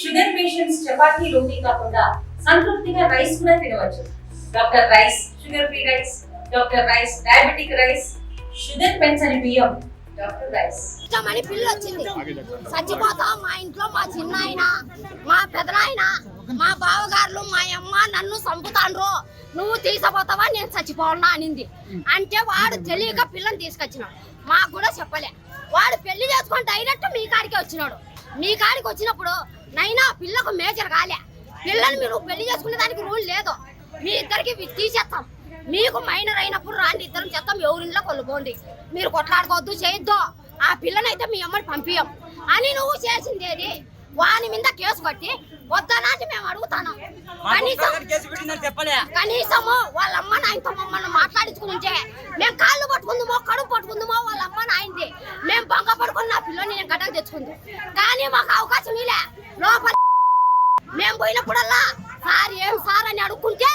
Sugar patients chapati రోటీ కాకుండా సంతృప్తిగా rice కూడా తినవచ్చు. Doctor rice, sugar free rice, doctor rice, diabetic rice, sugar పెంచని బియ్యం, డాక్టర్ రైస్. మని పిల్ల వచ్చింది చచ్చిపోతా. మా ఇంట్లో మా చిన్నాయన, మా పెదనాయన, మా బావగారులు, మా అమ్మ నన్ను చంపుతాండ్రు, నువ్వు తీసుకుపోతావా నేను చచ్చిపోవాలన్నా అనింది. అంటే వాడు తెలియక పిల్లని తీసుకొచ్చినాడు. మాకు కూడా చెప్పలే. వాడు పెళ్లి చేసుకొని డైరెక్ట్ మీ కాడికి వచ్చినాడు. మీ కాడికి వచ్చినప్పుడు నైనా పిల్లకు మేజర్ కాలే, పిల్లని మీరు పెళ్లి చేసుకునే దానికి రూల్ లేదు, మీ ఇద్దరికి తీసేస్తాం, మీకు మైనర్ అయినప్పుడు రాండి ఇద్దరం చేస్తాం, ఎవరింట్లో కొలుపోండి, మీరు కొట్లాడుకోవద్దు చేయొద్దు, ఆ పిల్లనైతే మీ అమ్మని పంపియం అని నువ్వు చేసిందేది. వాని మీద కేసు కట్టి వద్దనాటి మేము అడుగుతాను. కనీసము వాళ్ళ అమ్మ నాయనతో మమ్మల్ని మాట్లాడించుకుంటే మేము కాళ్ళు పట్టుకుందామో కడుపు పట్టుకుందామో వాళ్ళ అమ్మ నాయనది మేము బంగ పడుకుని నా పిల్లని నేను గడ్డకు తెచ్చుకుంది. కానీ మాకు అవకాశం ఇలే. లోపల మేము పోయినప్పుడల్లా సార్ ఏం సార్ అని అడుక్కుంటే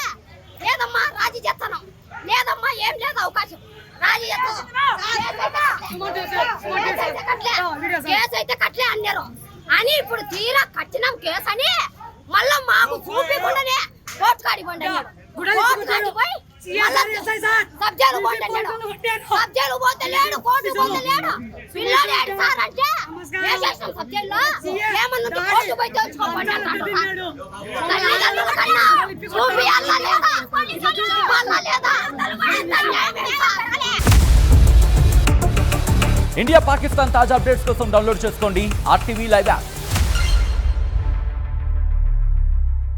లేదమ్మా రాజీ చేస్తాను, లేదమ్మా ఏం లేదు అవకాశం రాజీ చేస్తాను, కేసు అయితే కట్లే అన్నారు అని ఇప్పుడు తీరా కట్టినాం కేసు అని మళ్ళా మాకు చూపించకుండానే కోర్టు కాడి పోండి అన్నాడు. కోర్టు కాడి పోయి సబ్జెలు పోండి అన్నాడు. సబ్జెలు పోతే లేడు, కోర్టు పోతే లేడు, పిల్లలు ఏడు సార్ అంటే ఏ చేసినాం సబ్జెల్లో ఏమన్నా కోర్టు పోయి తెచ్చుకోండి అన్నాడు. తల్లిదండ్రుల కన్నా చూపియాలా లేదా, చెప్పాలా లేదా, ఇండియా పాకిస్తాన్ తాజా అప్డేట్స్ కోసం డౌన్లోడ్ చేసుకోండి RTV లైవ్ యాప్.